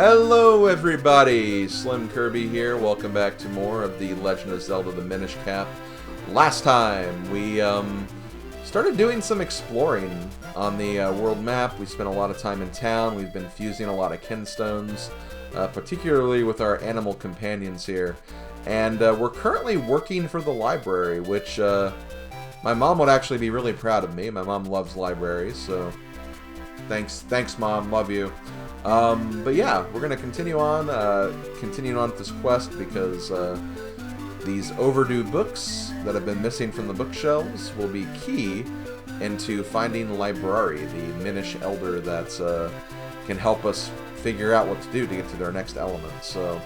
Hello everybody, SlimKirby here. Welcome back to more of the Legend of Zelda the Minish Cap. Last time we started doing some exploring on the world map. We spent a lot of time in town. We've been fusing a lot of Kinstones, particularly with our animal companions here. And we're currently working for the library, which my mom would actually be really proud of me. My mom loves libraries, so thanks Mom, love you. But yeah, we're gonna continue on with this quest because these overdue books that have been missing from the bookshelves will be key into finding Librari, the Minish Elder that can help us figure out what to do to get to their next element. So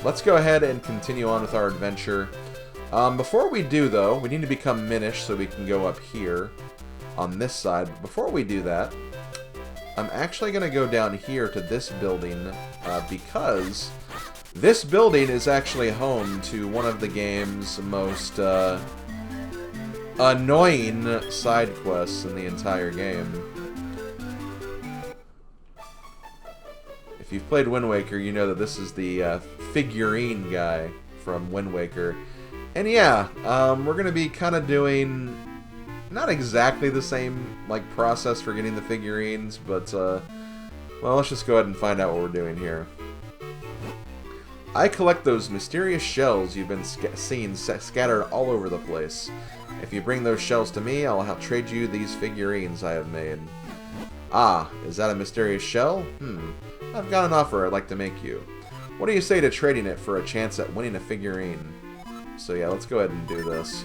let's go ahead and continue on with our adventure. Before we do, though, we need to become Minish so we can go up here on this side. Before we do that, I'm actually going to go down here to this building because this building is actually home to one of the game's most annoying side quests in the entire game. If you've played Wind Waker, you know that this is the Figurine guy from Wind Waker. And yeah, we're going to be kind of doing not exactly the same process for getting the figurines, but well, let's just go ahead and find out what we're doing here. I collect those mysterious shells you've been seeing scattered all over the place. If you bring those shells to me, I'll trade you these figurines I have made. Ah, is that a mysterious shell? I've got an offer I'd like to make you. What do you say to trading it for a chance at winning a figurine? So yeah, let's go ahead and do this.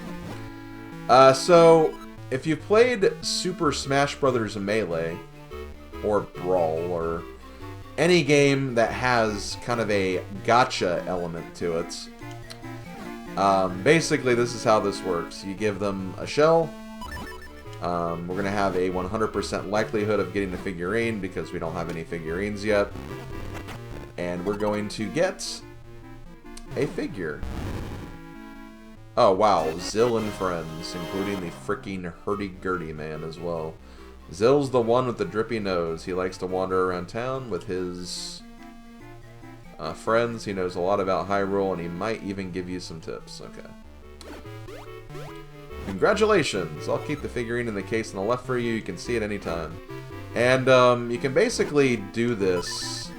So if you played Super Smash Bros. Melee, or Brawl, or any game that has kind of a gacha element to it, basically this is how this works. You give them a shell. We're going to have a 100% likelihood of getting a figurine because we don't have any figurines yet. And we're going to get a figure. Oh wow, Zill and friends, including the freaking hurdy-gurdy man as well. Zill's the one with the drippy nose. He likes to wander around town with his friends. He knows a lot about Hyrule, and he might even give you some tips. Okay. Congratulations! I'll keep the figurine in the case on the left for you. You can see it anytime. And you can basically do this,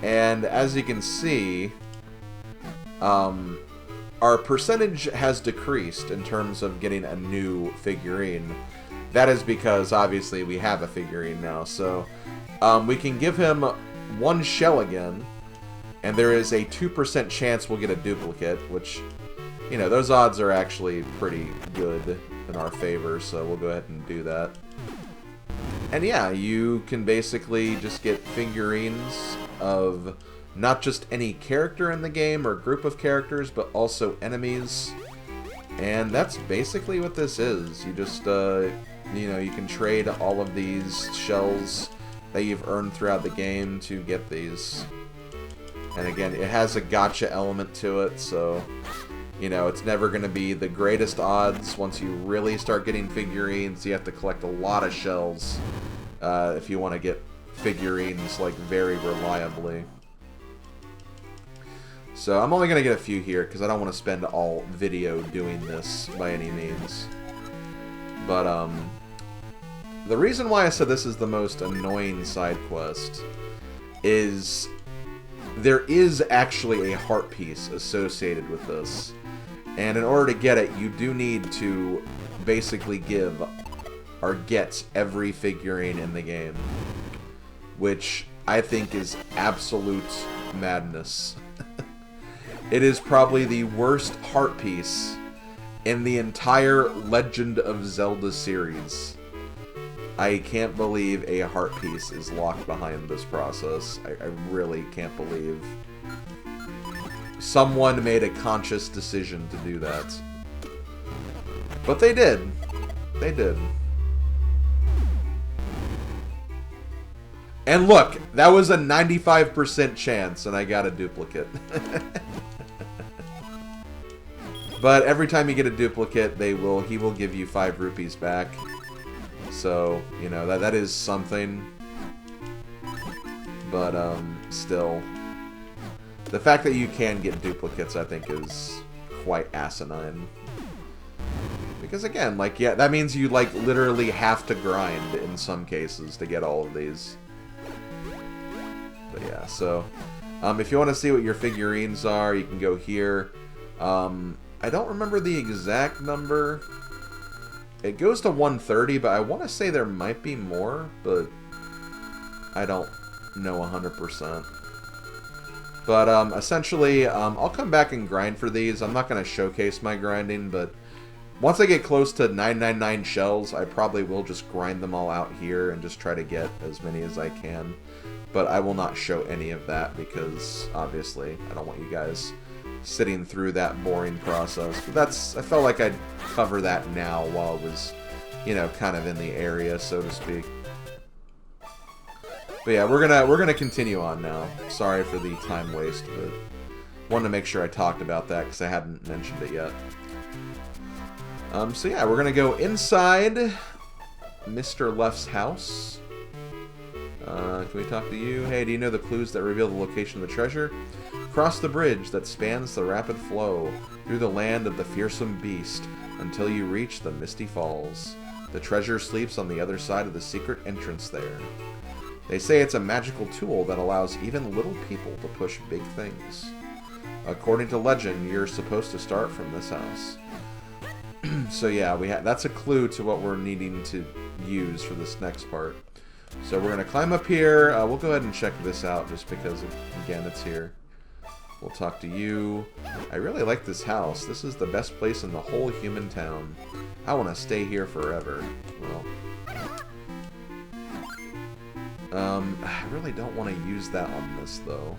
and as you can see, our percentage has decreased in terms of getting a new figurine. That is because, obviously, we have a figurine now. So, we can give him one shell again, and there is a 2% chance we'll get a duplicate, which, you know, those odds are actually pretty good in our favor, so we'll go ahead and do that. And yeah, you can basically just get figurines of not just any character in the game or group of characters, but also enemies. And that's basically what this is. You just, you know, you can trade all of these shells that you've earned throughout the game to get these. And again, it has a gacha element to it, so, you know, it's never going to be the greatest odds. Once you really start getting figurines, you have to collect a lot of shells if you want to get figurines, very reliably. So I'm only going to get a few here because I don't want to spend all video doing this by any means. But the reason why I said this is the most annoying side quest is there is actually a heart piece associated with this. And in order to get it, you do need to basically give or get every figurine in the game, which I think is absolute madness. It is probably the worst heart piece in the entire Legend of Zelda series. I can't believe a heart piece is locked behind this process. I really can't believe someone made a conscious decision to do that. But they did. They did. And look, that was a 95% chance, and I got a duplicate. But every time you get a duplicate, he will give you 5 rupees back. So, you know, that is something. But, still. The fact that you can get duplicates, I think, is quite asinine. Because, again, like, yeah, that means you, like, literally have to grind in some cases to get all of these. But, yeah, so... if you want to see what your figurines are, you can go here. I don't remember the exact number. It goes to 130, but I want to say there might be more, but I don't know 100%. But essentially, I'll come back and grind for these. I'm not going to showcase my grinding, but once I get close to 999 shells, I probably will just grind them all out here and just try to get as many as I can. But I will not show any of that because, obviously, I don't want you guys sitting through that boring process. But that's, I felt like I'd cover that now while I was, you know, kind of in the area, so to speak. But yeah, we're gonna continue on now. Sorry for the time waste, but wanted to make sure I talked about that because I hadn't mentioned it yet. So yeah, we're gonna go inside Mr. Left's house. Can we talk to you? Hey, do you know the clues that reveal the location of the treasure? Cross the bridge that spans the rapid flow through the land of the fearsome beast until you reach the Misty Falls. The treasure sleeps on the other side of the secret entrance there. They say it's a magical tool that allows even little people to push big things. According to legend, you're supposed to start from this house. So yeah, that's a clue to what we're needing to use for this next part. So we're going to climb up here. We'll go ahead and check this out just because, again, it's here. We'll talk to you. I really like this house. This is the best place in the whole human town. I want to stay here forever. Well, I really don't want to use that on this, though.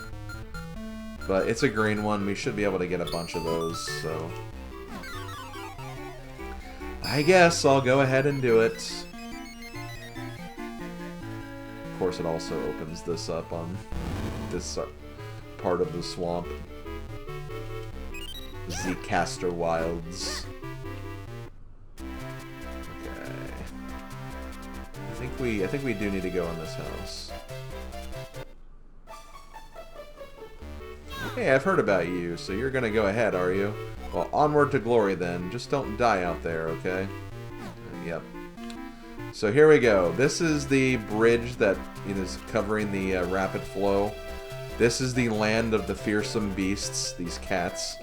But it's a green one. We should be able to get a bunch of those, so... I guess I'll go ahead and do it. Of course, it also opens this up on this part of the swamp. Zcaster Wilds. Okay. I think we do need to go in this house. Hey, I've heard about you, so you're gonna go ahead, are you? Well, onward to glory then. Just don't die out there, okay? Yep. So here we go. This is the bridge that is covering the rapid flow. This is the land of the fearsome beasts, these cats.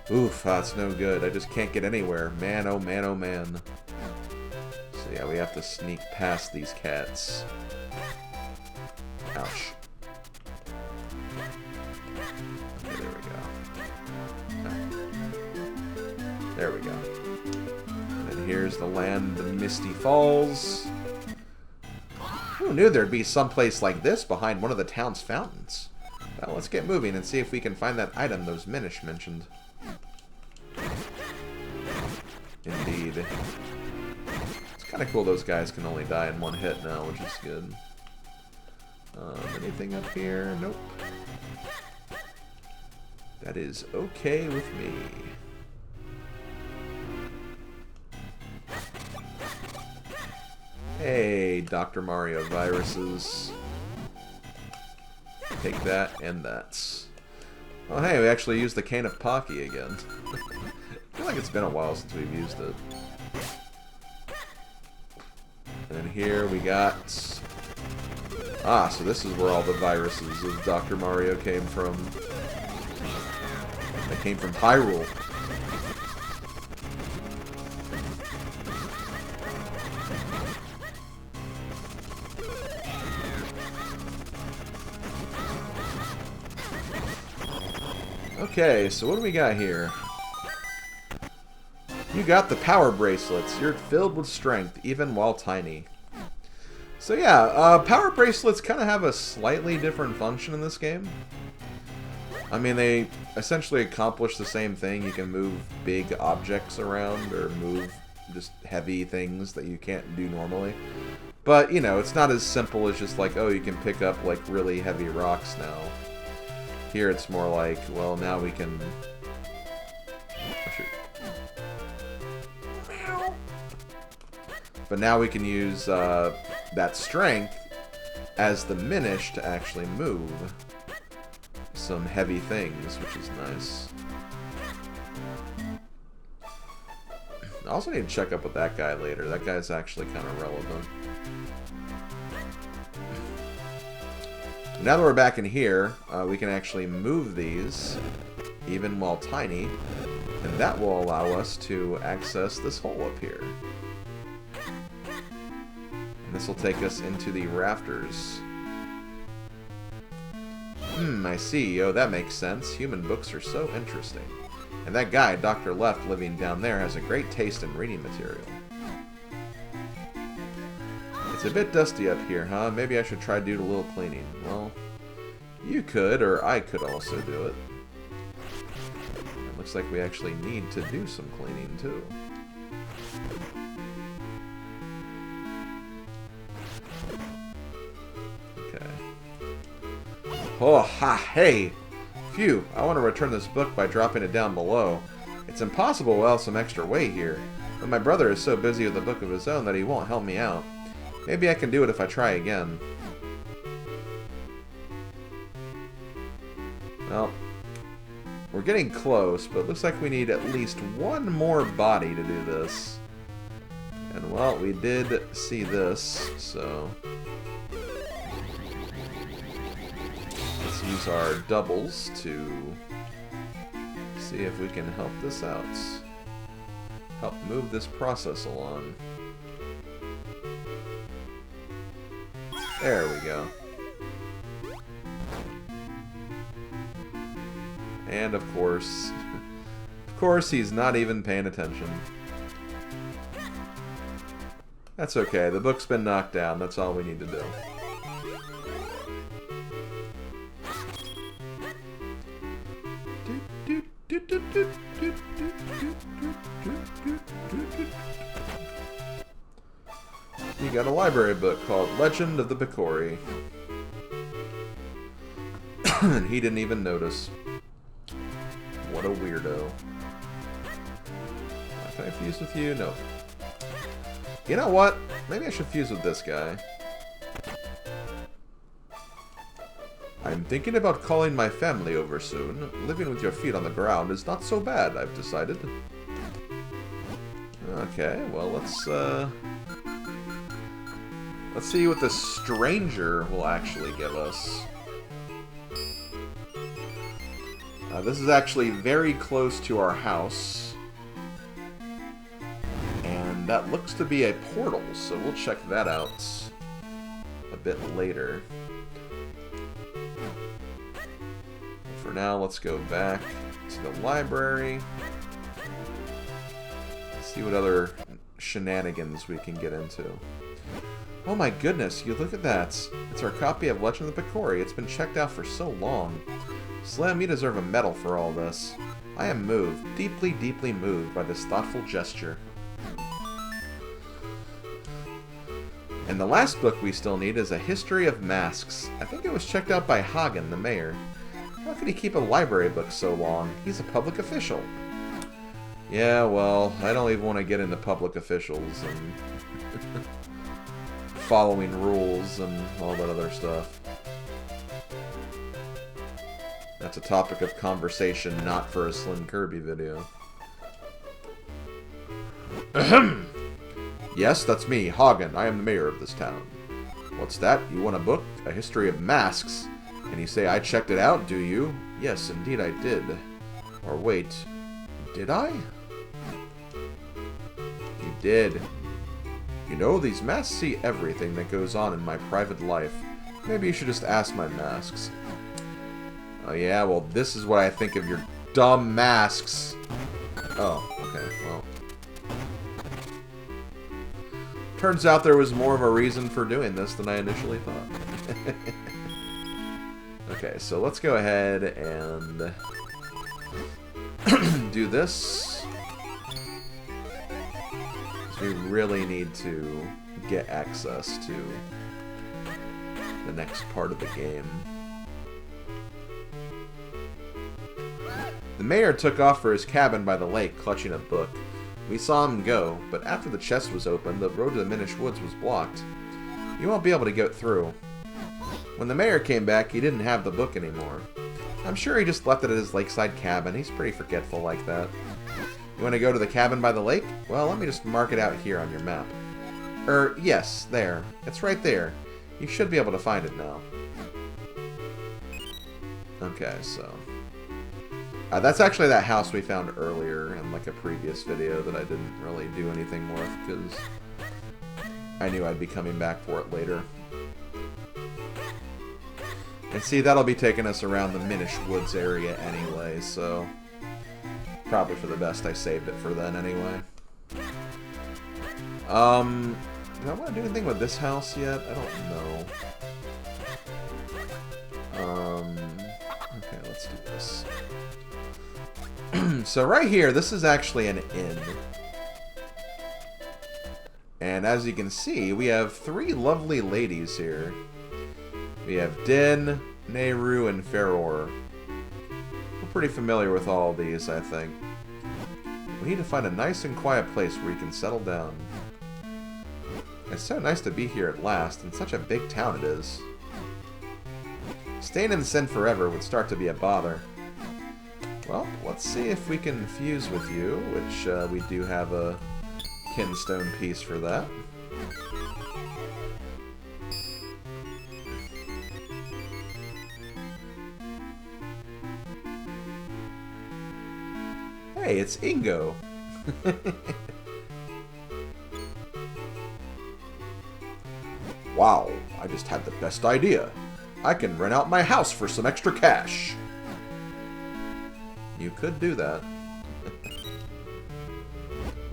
Oof, that's no good. I just can't get anywhere. Man, oh man, oh man. So yeah, we have to sneak past these cats. Ouch. Okay, there we go. There we go. And here's the land of the Misty Falls. Who knew there'd be someplace like this behind one of the town's fountains? Well, let's get moving and see if we can find that item those Minish mentioned. Indeed. It's kind of cool those guys can only die in one hit now, which is good. Anything up here? Nope. That is okay with me. Hey, Dr. Mario viruses. Take that and that. Oh hey, we actually used the Cane of Pocky again. I feel like it's been a while since we've used it. And then here we got... Ah, so this is where all the viruses of Dr. Mario came from. They came from Hyrule. Okay, so what do we got here? You got the power bracelets. You're filled with strength, even while tiny. So yeah, power bracelets kind of have a slightly different function in this game. I mean, they essentially accomplish the same thing. You can move big objects around or move just heavy things that you can't do normally. But, you know, it's not as simple as just like, oh, you can pick up like really heavy rocks now. Here it's more like, well, now we can... Oh, shoot. But now we can use that strength as the Minish to actually move some heavy things, which is nice. I also need to check up with that guy later. That guy's actually kind of relevant. Now that we're back in here, we can actually move these, even while tiny, and that will allow us to access this hole up here. And this will take us into the rafters. I see. Oh, that makes sense. Human books are so interesting. And that guy, Dr. Left, living down there, has a great taste in reading material. It's a bit dusty up here, huh? Maybe I should try to do a little cleaning. Well, you could, or I could also do it. It looks like we actually need to do some cleaning, too. Okay. Oh, ha, hey! Phew, I want to return this book by dropping it down below. It's impossible without some extra weight here. But my brother is so busy with a book of his own that he won't help me out. Maybe I can do it if I try again. Well, we're getting close, but it looks like we need at least one more body to do this. And, well, we did see this, so... let's use our doubles to see if we can help this out. Help move this process along. There we go. And of course, he's not even paying attention. That's okay, the book's been knocked down, that's all we need to do. You got a library book called Legend of the Picori. And he didn't even notice. What a weirdo. Can I fuse with you? No. You know what? Maybe I should fuse with this guy. I'm thinking about calling my family over soon. Living with your feet on the ground is not so bad, I've decided. Okay, well, let's see what this stranger will actually give us. This is actually very close to our house. And that looks to be a portal, so we'll check that out a bit later. For now, let's go back to the library. See what other shenanigans we can get into. Oh my goodness, you look at that. It's our copy of Legend of the Picori. It's been checked out for so long. Slim, you deserve a medal for all this. I am moved, deeply, deeply moved by this thoughtful gesture. And the last book we still need is A History of Masks. I think it was checked out by Hagen, the mayor. How could he keep a library book so long? He's a public official. Yeah, well, I don't even want to get into public officials and following rules and all that other stuff. That's a topic of conversation, not for a SlimKirby video. Ahem! Yes, that's me, Hagen. I am the mayor of this town. What's that? You want a book? A History of Masks? And you say I checked it out, do you? Yes, indeed I did. Or wait, did I? You did. You know, these masks see everything that goes on in my private life. Maybe you should just ask my masks. Oh yeah, well this is what I think of your dumb masks. Oh, okay, well. Turns out there was more of a reason for doing this than I initially thought. Okay, so let's go ahead and do this. We really need to get access to the next part of the game. The mayor took off for his cabin by the lake, clutching a book. We saw him go, but after the chest was opened, the road to the Minish Woods was blocked. You won't be able to get through. When the mayor came back, he didn't have the book anymore. I'm sure he just left it at his lakeside cabin. He's pretty forgetful like that. You want to go to the cabin by the lake? Well, let me just mark it out here on your map. Yes, there. It's right there. You should be able to find it now. Okay, so... that's actually that house we found earlier in like a previous video that I didn't really do anything with because I knew I'd be coming back for it later. And see, that'll be taking us around the Minish Woods area anyway, so probably for the best I saved it for then anyway. Do I want to do anything with this house yet? I don't know. Okay, let's do this. So right here, this is actually an inn. And as you can see, we have 3 lovely ladies here. We have Din, Nehru, and Feror. We're pretty familiar with all of these, I think. We need to find a nice and quiet place where we can settle down. It's so nice to be here at last, and such a big town it is. Staying in Sin forever would start to be a bother. Well, let's see if we can fuse with you, which we do have a Kinstone piece for that. Hey, it's Ingo. Wow, I just had the best idea. I can rent out my house for some extra cash. You could do that.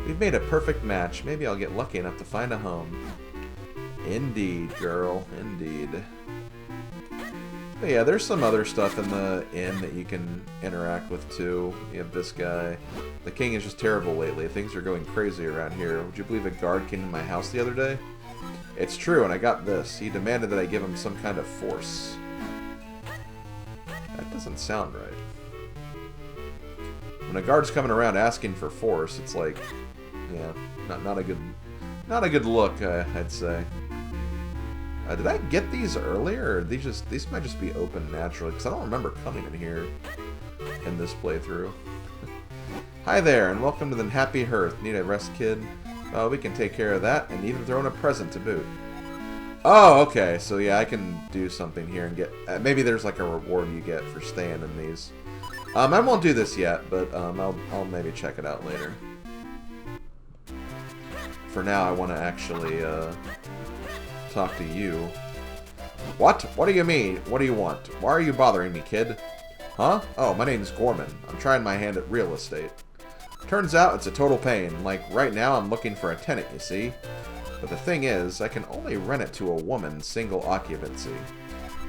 We've made a perfect match. Maybe I'll get lucky enough to find a home. Indeed, girl. Indeed. But yeah, there's some other stuff in the inn that you can interact with too. You have this guy. The king is just terrible lately. Things are going crazy around here. Would you believe a guard came to my house the other day? It's true, and I got this. He demanded that I give him some kind of force. That doesn't sound right. When a guard's coming around asking for force, it's like, yeah, not a good look, I'd say. Did I get these earlier, or these might just be open naturally? Because I don't remember coming in here in this playthrough. Hi there, and welcome to the Happy Hearth. Need a rest, kid? We can take care of that, and even throw in a present to boot. Oh, okay. So yeah, I can do something here and get... maybe there's like a reward you get for staying in these. I won't do this yet, but I'll maybe check it out later. For now, I want to actually talk to you. What? What do you mean? What do you want? Why are you bothering me, kid? Huh? Oh, my name's Gorman. I'm trying my hand at real estate. Turns out it's a total pain. Like, right now I'm looking for a tenant, you see? But the thing is, I can only rent it to a woman, single occupancy.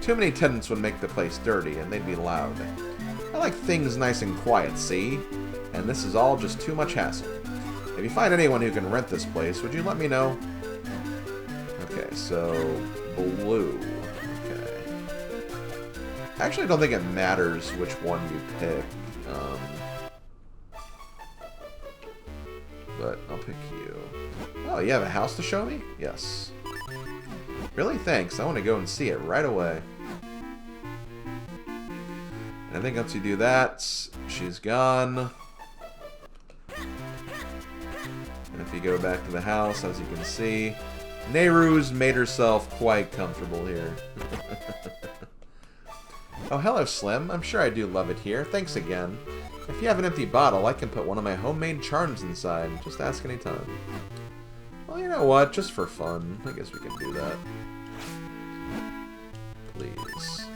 Too many tenants would make the place dirty, and they'd be loud. I like things nice and quiet, see? And this is all just too much hassle. If you find anyone who can rent this place, would you let me know? Okay, so... blue. Okay. Actually, I don't think it matters which one you pick. But I'll pick you. Oh, you have a house to show me? Yes. Really? Thanks. I want to go and see it right away. And I think once you do that, she's gone. And if you go back to the house, as you can see, Nehru's made herself quite comfortable here. Oh, hello, Slim. I'm sure I do love it here. Thanks again. If you have an empty bottle, I can put one of my homemade charms inside. Just ask anytime. Well, you know what? Just for fun. I guess we can do that. Please.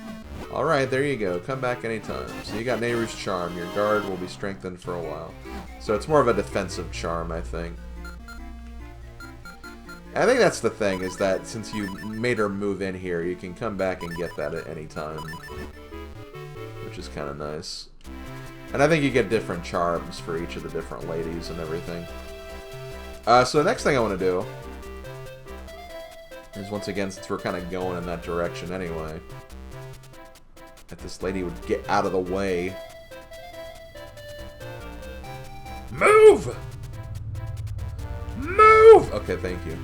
Alright, there you go. Come back anytime. So you got Nehru's charm. Your guard will be strengthened for a while. So it's more of a defensive charm, I think. I think that's the thing, is that since you made her move in here, you can come back and get that at any time. Which is kind of nice. And I think you get different charms for each of the different ladies and everything. So the next thing I want to do is, once again, since we're kind of going in that direction anyway, that this lady would get out of the way. Move! Move! Okay, thank you.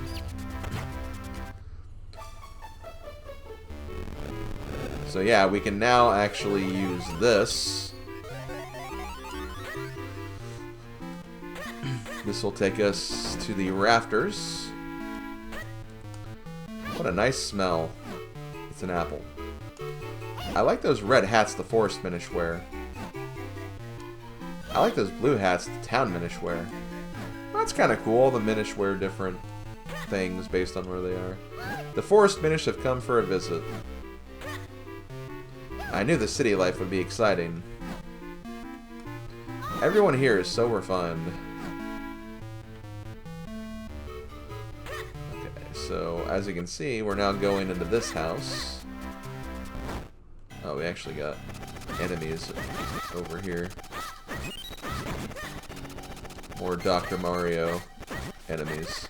So yeah, we can now actually use this. This will take us to the rafters. What a nice smell. It's an apple. I like those red hats the forest Minish wear. I like those blue hats the town Minish wear. That's kind of cool. The Minish wear different things based on where they are. The forest Minish have come for a visit. I knew the city life would be exciting. Everyone here is so refined. Okay, so as you can see, we're now going into this house. Oh, we actually got enemies over here. More Dr. Mario enemies.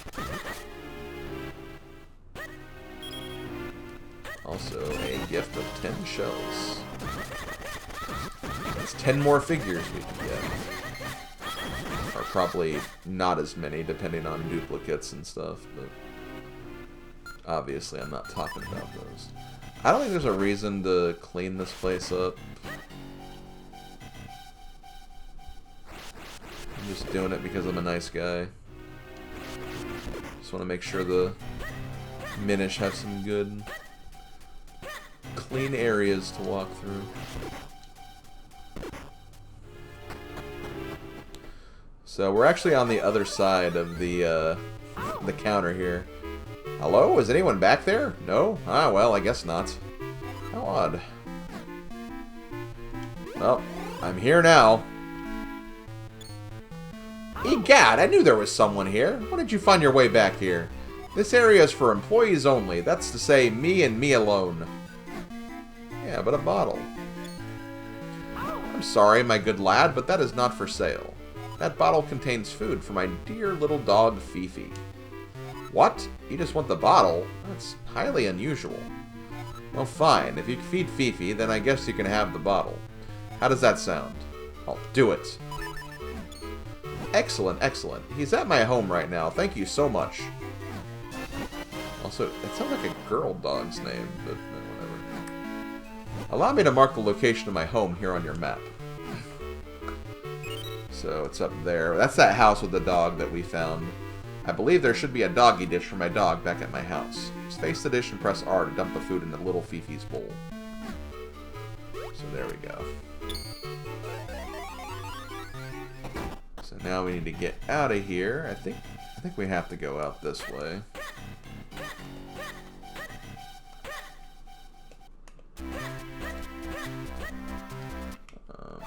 Also, a gift of 10 shells. That's 10 more figures we can get. Or probably not as many, depending on duplicates and stuff, but obviously I'm not talking about those. I don't think there's a reason to clean this place up. I'm just doing it because I'm a nice guy. Just want to make sure the Minish have some good, clean areas to walk through. So we're actually on the other side of the counter here. Hello? Is anyone back there? No? Ah, well, I guess not. How odd. Well, I'm here now. Egad, I knew there was someone here. How did you find your way back here? This area is for employees only. That's to say, me and me alone. Yeah, but a bottle. I'm sorry, my good lad, but that is not for sale. That bottle contains food for my dear little dog, Fifi. What? You just want the bottle? That's highly unusual. Well, fine. If you feed Fifi, then I guess you can have the bottle. How does that sound? I'll do it. Excellent, excellent. He's at my home right now. Thank you so much. Also, it sounds like a girl dog's name, but whatever. Allow me to mark the location of my home here on your map. So it's up there. That's that house with the dog that we found. I believe there should be a doggy dish for my dog back at my house. Space the dish and press R to dump the food into little Fifi's bowl. So there we go. So now we need to get out of here. I think we have to go out this way.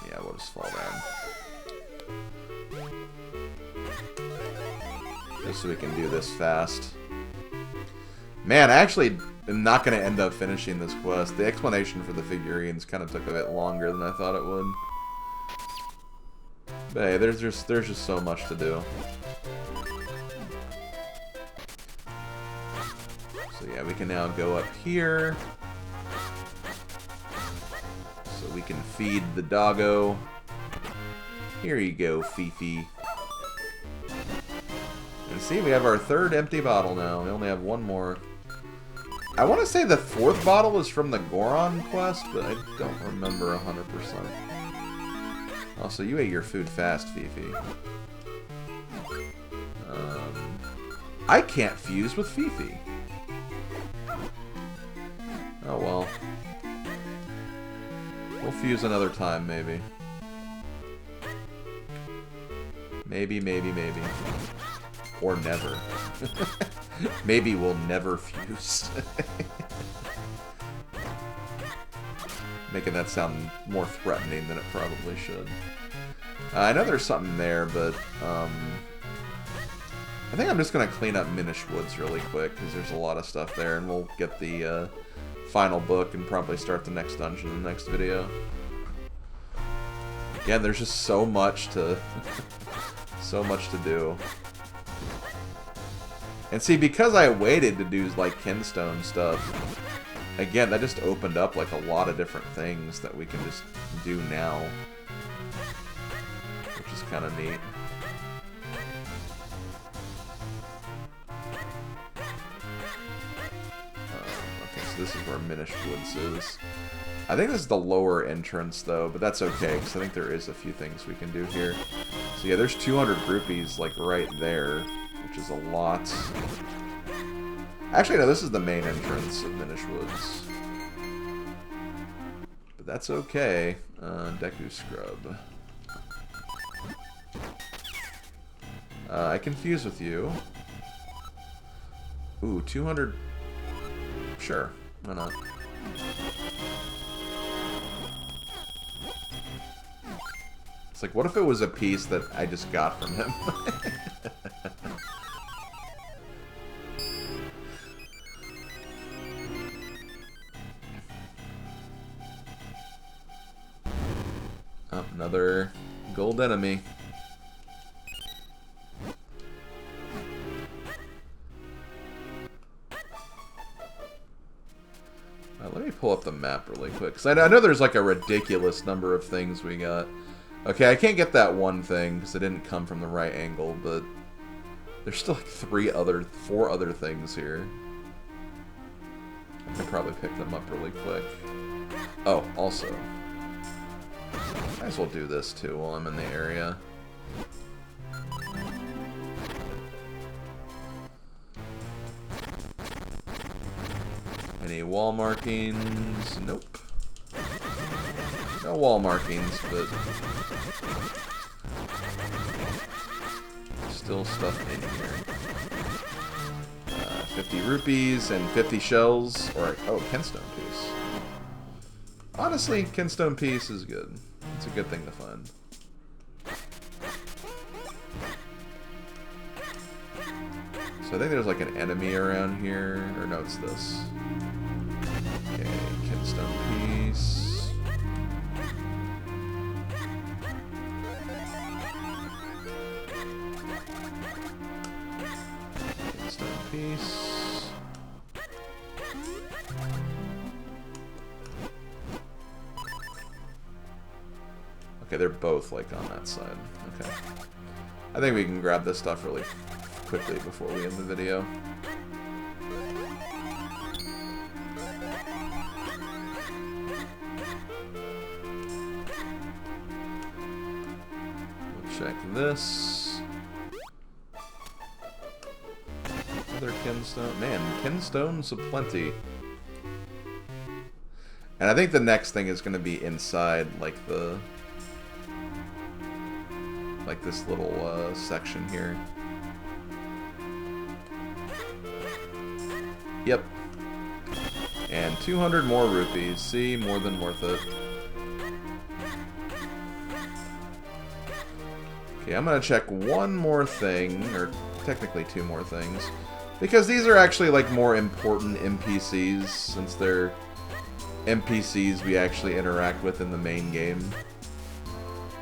Yeah, we'll just fall down. Just so we can do this fast. Man, I actually am not going to end up finishing this quest. The explanation for the figurines kind of took a bit longer than I thought it would. But hey, there's just so much to do. So yeah, we can now go up here. So we can feed the doggo. Here you go, Fifi. And see, we have our third empty bottle now. We only have one more. I want to say the fourth bottle is from the Goron quest, but I don't remember 100%. Also, you ate your food fast, Fifi. I can't fuse with Fifi. Oh well. We'll fuse another time, maybe. Maybe. Or never. Maybe we'll never fuse. Making that sound more threatening than it probably should. I know there's something there, but I think I'm just going to clean up Minish Woods really quick, because there's a lot of stuff there, and we'll get the final book and probably start the next dungeon in the next video. Again, there's just so much to so much to do. And see, because I waited to do like Kinstone stuff, again, that just opened up like a lot of different things that we can just do now, which is kind of neat. Okay, so this is where Minish Woods is. I think this is the lower entrance, though, but that's okay, because I think there is a few things we can do here. So yeah, there's 200 rupees, like, right there, which is a lot. Actually, no, this is the main entrance of Minish Woods. But that's okay. Deku Scrub. I confuse with you. Ooh, 200... Sure, why not? It's like, what if it was a piece that I just got from him? Oh, another gold enemy. Let me pull up the map really quick, because I know there's like a ridiculous number of things we got. Okay, I can't get that one thing, because it didn't come from the right angle, but there's still like 4 other things here. I can probably pick them up really quick. Oh, also, might as well do this too while I'm in the area. Any wall markings? Nope. No wall markings, but still stuff in here. 50 rupees and 50 shells. Or, oh, Kinstone piece. Honestly, Kinstone piece is good. It's a good thing to find. So I think there's like an enemy around here. Or no, it's this. Okay, Kinstone piece. Kinstone piece. Okay, they're both like on that side. Okay. I think we can grab this stuff really quickly before we end the video. Check this. Another Kinstone. Man, Kinstones aplenty. And I think the next thing is going to be inside, like the... like this little section here. Yep. And 200 more rupees. See, more than worth it. Okay, I'm gonna check one more thing, or technically 2 more things, because these are actually like more important NPCs, since they're NPCs we actually interact with in the main game.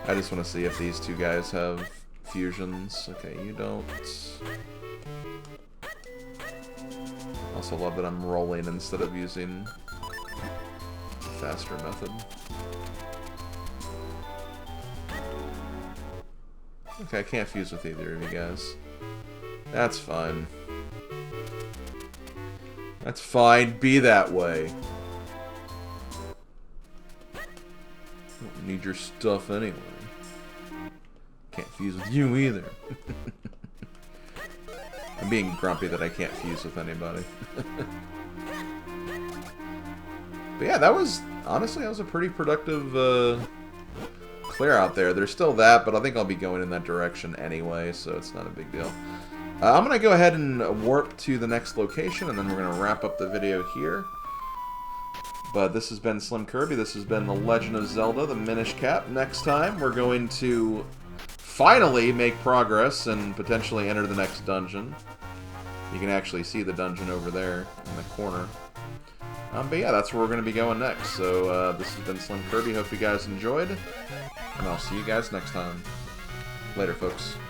I just want to see if these 2 guys have fusions. Okay, you don't. Also love that I'm rolling instead of using the faster method. Okay, I can't fuse with either of you guys. That's fine. That's fine. Be that way. Don't need your stuff anyway. Can't fuse with you either. I'm being grumpy that I can't fuse with anybody. But yeah, that was... honestly, that was a pretty productive... clear out there. There's still that, but I think I'll be going in that direction anyway, so it's not a big deal. I'm going to go ahead and warp to the next location, and then we're going to wrap up the video here. But this has been SlimKirby. This has been The Legend of Zelda, the Minish Cap. Next time, we're going to finally make progress and potentially enter the next dungeon. You can actually see the dungeon over there in the corner. But yeah, that's where we're going to be going next. So this has been SlimKirby. Hope you guys enjoyed. And I'll see you guys next time. Later, folks.